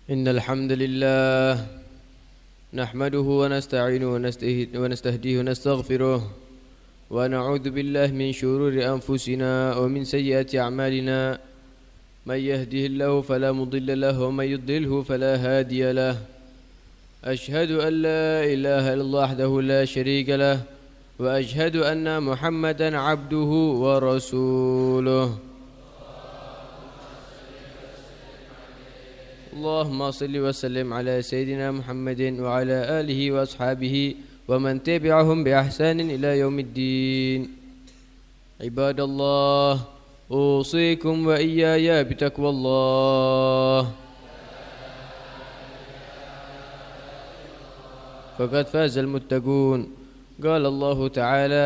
إن الحمد لله نحمده ونستعينه ونستهديه ونستغفره ونعوذ بالله من شرور أنفسنا ومن سيئات أعمالنا من يهده الله فلا مضل له ومن يضلله فلا هادي له أشهد أن لا إله إلا الله وحده لا شريك له وأشهد أن محمدا عبده ورسوله اللهم صل وسلم على سيدنا محمد وعلى آله وأصحابه ومن تبعهم بإحسان إلى يوم الدين عباد الله أوصيكم وإياي بتقوى الله فقد فاز المتقون قال الله تعالى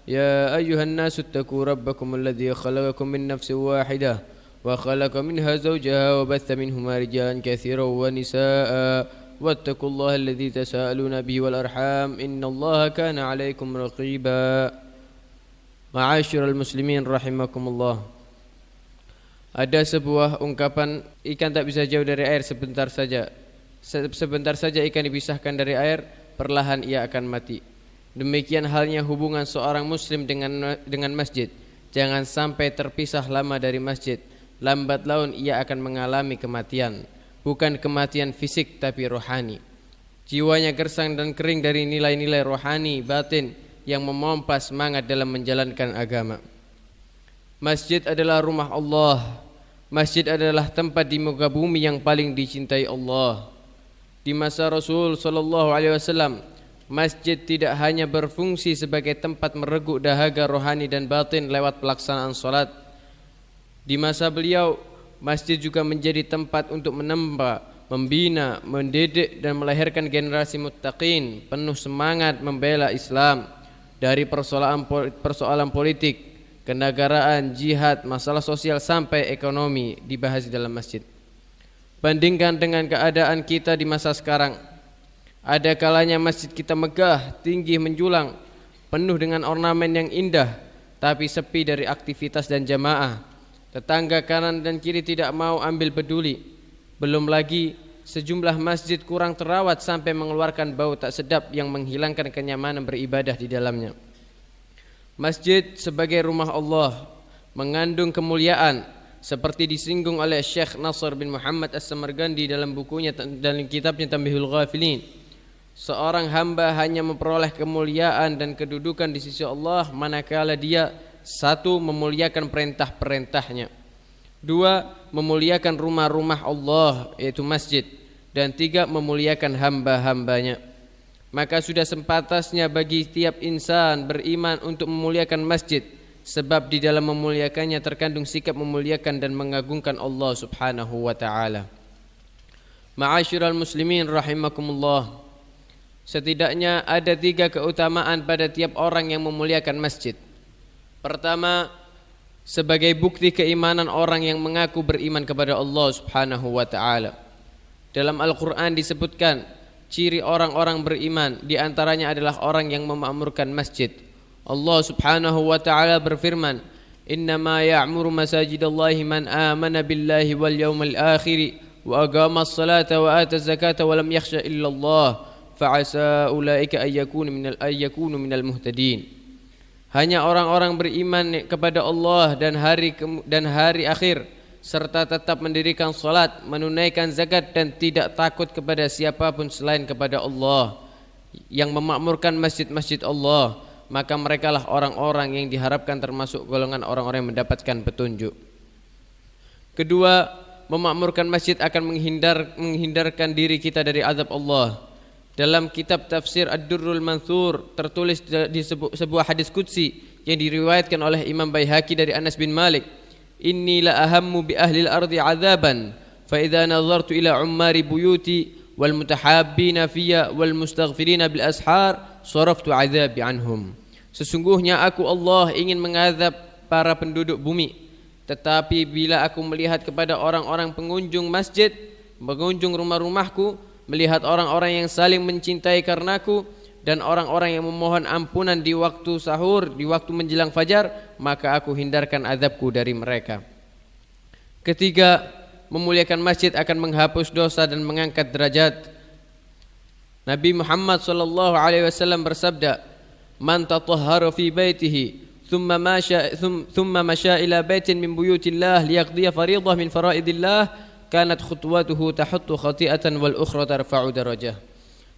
يا أيها الناس اتقوا ربكم الذي خلقكم من نفس واحدة وخلق منها زوجها وبث منهما رجالا كثيرا ونساء واتقوا الله الذي تساءلون به والأرحام إن الله كان عليكم رقيبا معاشر المسلمين رحمكم الله. Ada sebuah ungkapan, ikan tak bisa jauh dari air sebentar saja. Sebentar saja ikan dipisahkan dari air, perlahan ia akan mati. Demikian halnya hubungan seorang muslim dengan masjid. Jangan sampai terpisah lama dari masjid. Lambat laun ia akan mengalami kematian. Bukan kematian fisik tapi rohani. Jiwanya gersang dan kering dari nilai-nilai rohani batin yang memompa semangat dalam menjalankan agama. Masjid adalah rumah Allah. Masjid adalah tempat di muka bumi yang paling dicintai Allah. Di masa Rasul SAW, masjid tidak hanya berfungsi sebagai tempat mereguk dahaga rohani dan batin lewat pelaksanaan salat. Di masa beliau, masjid juga menjadi tempat untuk menempa, membina, mendidik dan melahirkan generasi muttaqin penuh semangat membela Islam dari persoalan politik, kenegaraan, jihad, masalah sosial sampai ekonomi dibahas di dalam masjid. Bandingkan dengan keadaan kita di masa sekarang. Ada kalanya masjid kita megah, tinggi menjulang, penuh dengan ornamen yang indah, tapi sepi dari aktivitas dan jamaah. Tetangga kanan dan kiri tidak mau ambil peduli. Belum lagi sejumlah masjid kurang terawat sampai mengeluarkan bau tak sedap yang menghilangkan kenyamanan beribadah di dalamnya. Masjid sebagai rumah Allah mengandung kemuliaan seperti disinggung oleh Syekh Nasr bin Muhammad As-Samarqandi dalam bukunya dalam kitabnya Tanbihul Ghafilin. Seorang hamba hanya memperoleh kemuliaan dan kedudukan di sisi Allah manakala dia satu, memuliakan perintah-perintahnya. Dua, memuliakan rumah-rumah Allah yaitu masjid. Dan tiga, memuliakan hamba-hambanya. Maka sudah sempatasnya bagi tiap insan beriman untuk memuliakan masjid, sebab di dalam memuliakannya terkandung sikap memuliakan dan mengagungkan Allah subhanahu wa ta'ala. Ma'asyiral muslimin rahimakumullah. Setidaknya ada tiga keutamaan pada tiap orang yang memuliakan masjid. Pertama, sebagai bukti keimanan orang yang mengaku beriman kepada Allah subhanahu wa ta'ala. Dalam Al-Quran disebutkan ciri orang-orang beriman, di antaranya adalah orang yang memakmurkan masjid. Allah subhanahu wa ta'ala berfirman, innama ya'muru masajidallahi man amana billahi wal yawmal akhiri wa aqama as-salata wa ata zakata wa lam yakhsha illa Allah fa'asa ulaika ayyakunu minal muhtadin. Hanya orang-orang beriman kepada Allah dan hari akhir serta tetap mendirikan salat, menunaikan zakat dan tidak takut kepada siapapun selain kepada Allah yang memakmurkan masjid-masjid Allah, maka merekalah orang-orang yang diharapkan termasuk golongan orang-orang yang mendapatkan petunjuk. Kedua, memakmurkan masjid akan menghindarkan diri kita dari azab Allah. Dalam kitab tafsir Ad-Durrul Mansur tertulis di sebuah hadis qudsi yang diriwayatkan oleh Imam Baihaqi dari Anas bin Malik, inni la ahammu bi ahli al-ardi azaban fa idza nazartu ila ummari buyuti wal mutahabbina fiyya wal mustaghfirina bil ashar saraftu azabi anhum. Sesungguhnya aku Allah ingin mengazab para penduduk bumi, tetapi bila aku melihat kepada orang-orang pengunjung masjid, pengunjung rumah-rumahku, melihat orang-orang yang saling mencintai karenaku dan orang-orang yang memohon ampunan di waktu sahur, di waktu menjelang fajar, maka aku hindarkan azabku dari mereka. Ketiga, memuliakan masjid akan menghapus dosa dan mengangkat derajat. Nabi Muhammad sallallahu alaihi wasallam bersabda, "Man tatahhara fi baitihi thumma masya ila baitin min buyutillah liyaqdiya fariidah min faraidillah, kanat khutwatuhu tahuttu khati'atan wal ukhra tarfa'u darajah."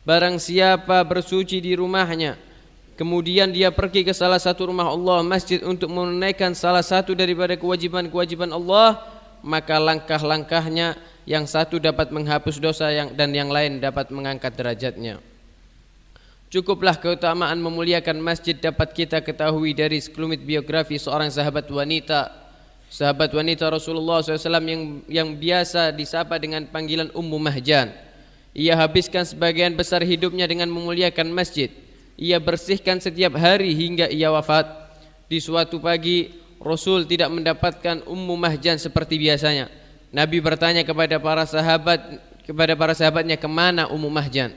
Barang siapa bersuci di rumahnya, kemudian dia pergi ke salah satu rumah Allah, masjid, untuk menunaikan salah satu daripada kewajiban-kewajiban Allah, maka langkah-langkahnya yang satu dapat menghapus dosa dan yang lain dapat mengangkat derajatnya. Cukuplah keutamaan memuliakan masjid dapat kita ketahui dari sekelumit biografi seorang sahabat wanita Rasulullah SAW yang biasa disapa dengan panggilan Ummu Mahjan. Ia habiskan sebagian besar hidupnya dengan memuliakan masjid. Ia bersihkan setiap hari hingga ia wafat. Di suatu pagi Rasul tidak mendapatkan Ummu Mahjan seperti biasanya. Nabi bertanya kepada para sahabatnya, kemana Ummu Mahjan?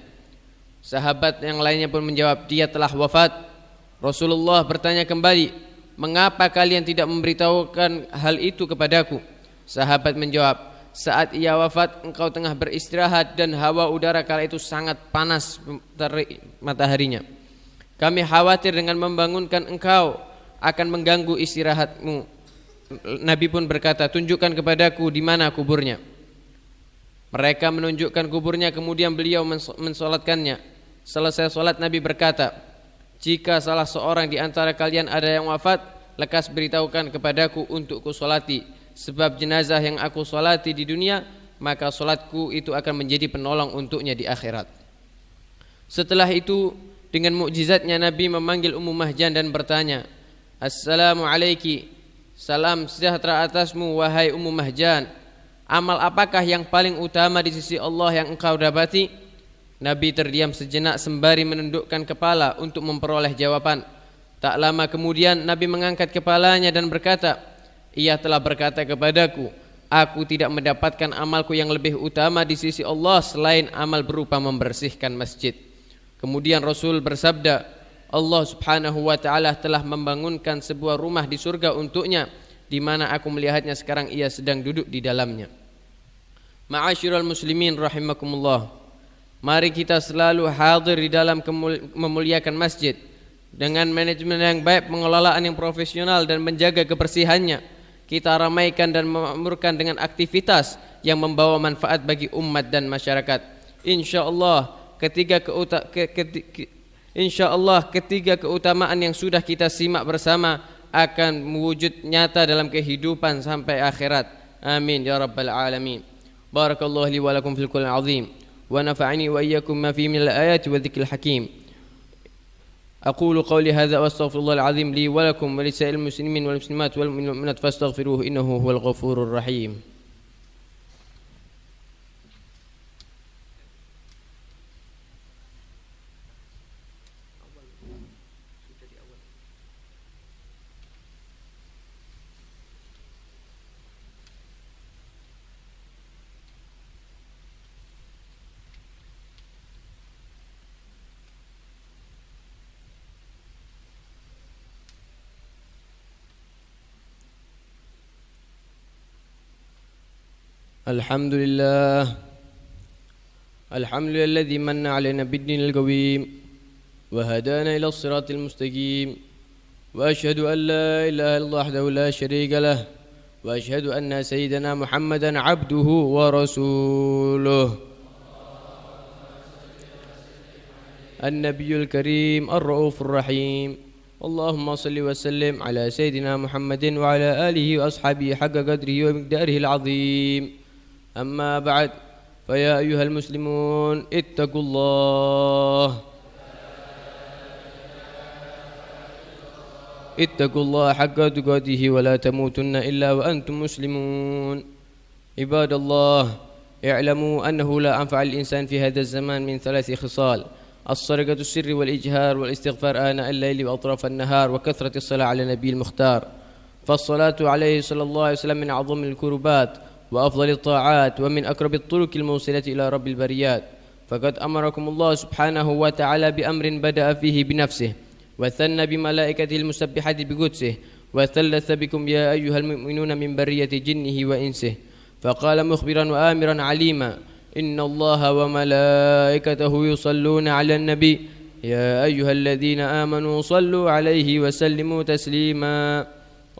Sahabat yang lainnya pun menjawab, dia telah wafat. Rasulullah bertanya kembali, mengapa kalian tidak memberitahukan hal itu kepadaku? Sahabat menjawab, saat ia wafat engkau tengah beristirahat dan hawa udara kala itu sangat panas terik mataharinya. Kami khawatir dengan membangunkan engkau akan mengganggu istirahatmu. Nabi pun berkata, tunjukkan kepadaku di mana kuburnya. Mereka menunjukkan kuburnya, kemudian beliau mensolatkannya. Selesai solat, Nabi berkata, jika salah seorang di antara kalian ada yang wafat, lekas beritahukan kepadaku untuk kusolati, sebab jenazah yang aku solati di dunia, maka solatku itu akan menjadi penolong untuknya di akhirat. Setelah itu, dengan mukjizatnya Nabi memanggil Ummu Mahjan dan bertanya, Assalamu alaiki, salam sejahtera atasmu wahai Ummu Mahjan. Amal apakah yang paling utama di sisi Allah yang engkau dapati? Nabi terdiam sejenak sembari menundukkan kepala untuk memperoleh jawaban. Tak lama kemudian Nabi mengangkat kepalanya dan berkata, ia telah berkata kepadaku, aku tidak mendapatkan amalku yang lebih utama di sisi Allah selain amal berupa membersihkan masjid. Kemudian Rasul bersabda, Allah subhanahu wa ta'ala telah membangunkan sebuah rumah di surga untuknya, di mana aku melihatnya sekarang ia sedang duduk di dalamnya. Ma'asyiral muslimin rahimakumullah, mari kita selalu hadir di dalam memuliakan masjid dengan manajemen yang baik, pengelolaan yang profesional dan menjaga kebersihannya. Kita ramaikan dan memakmurkan dengan aktivitas yang membawa manfaat bagi umat dan masyarakat. Insyaallah ketiga keutamaan yang sudah kita simak bersama akan mewujud nyata dalam kehidupan sampai akhirat. Amin ya rabbal alamin. Barakallahu li wa lakum fil Qur'anil azim wa nafa'ani wa iyyakum ma fihi minal ayati wa dzikril hakim. أقول قولي هذا وأستغفر الله العظيم لي ولكم ولسائر المسلمين والمسلمات والمؤمنات فاستغفروه إنه هو الغفور الرحيم. الحمد لله الذي من علينا بالدين القويم وهدانا إلى الصراط المستقيم وأشهد أن لا إله إلا الله وحده لا شريك له وأشهد أن سيدنا محمدا عبده ورسوله النبي الكريم الرؤوف الرحيم. اللهم صل وسلم على سيدنا محمد وعلى آله وأصحابه حق قدره ومقداره العظيم. أما بعد فيا أيها المسلمون اتقوا الله حق تقاته ولا تموتن إلا وأنتم مسلمون. عباد الله اعلموا أنه لا أنفع الإنسان في هذا الزمان من ثلاث خصال: السرقة السر والإجهار والاستغفار آناء الليل وأطراف النهار وكثرة الصلاة على النبي المختار. فالصلاة عليه صلى الله عليه وسلم من أعظم الكربات وأفضل الطاعات ومن أقرب الطرق الموصلة إلى رب البريات. فقد أمركم الله سبحانه وتعالى بأمر بدأ فيه بنفسه وثنى بملائكته المسبحة بقدسه وثلث بكم يا أيها المؤمنون من برية جنه وإنسه. فقال مخبرا وآمرا عليما: إن الله وملائكته يصلون على النبي يا أيها الذين آمنوا صلوا عليه وسلموا تسليما.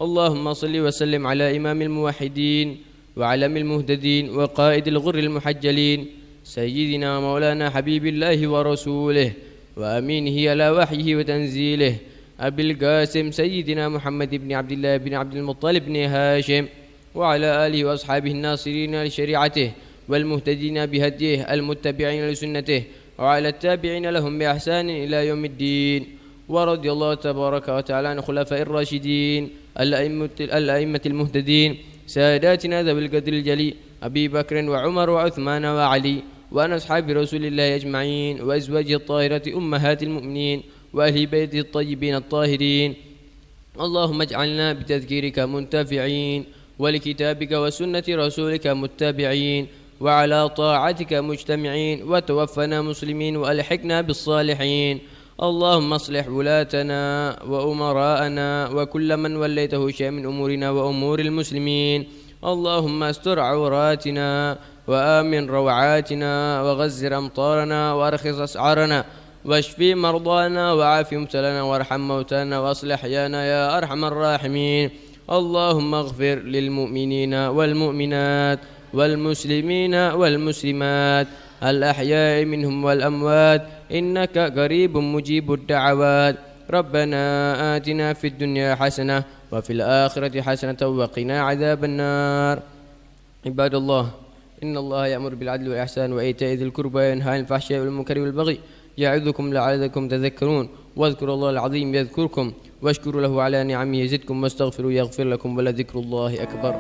اللهم صل وسلم على إمام الموحدين وعلم المهتدين وقائد الغر المحجلين سيدنا مولانا حبيب الله ورسوله وأمينه على وحيه وتنزيله أبي القاسم سيدنا محمد بن عبد الله بن عبد المطلب بن هاشم وعلى آله وأصحابه الناصرين لشريعته والمهتدين بهديه المتبعين لسنته وعلى التابعين لهم بإحسان إلى يوم الدين. ورضي الله تبارك وتعالى عن الخلفاء الراشدين الأئمة المهتدين ساداتنا ذوي القدر الجلي أبي بكر وعمر وعثمان وعلي وعن أصحاب رسول الله أجمعين وأزواجه الطاهرة أمهات المؤمنين وأهل بيته الطيبين الطاهرين. اللهم اجعلنا بتذكيرك منتفعين ولكتابك وسنة رسولك متبعين وعلى طاعتك مجتمعين وتوفنا مسلمين وألحقنا بالصالحين. اللهم اصلح ولاتنا وأمراءنا وكل من وليته شيئا من أمورنا وأمور المسلمين. اللهم استر عوراتنا وآمن روعاتنا وغزر أمطارنا وأرخص أسعارنا واشفي مرضانا وعاف مبتلانا وارحم موتانا وأصلح حيانا يا أرحم الراحمين. اللهم اغفر للمؤمنين والمؤمنات والمسلمين والمسلمات الأحياء منهم والأموات إنك قريب مجيب الدعوات. ربنا آتنا في الدنيا حسنة وفي الآخرة حسنة وقنا عذاب النار. عباد الله، إن الله يأمر بالعدل والإحسان وإيتاء ذي القربى وينهى عن الفحشاء والمنكر والبغي يعظكم لعلكم تذكرون. واذكروا الله العظيم يذكركم واشكروا له على نعمه يزدكم واستغفروا يغفر لكم ولذكر الله أكبر.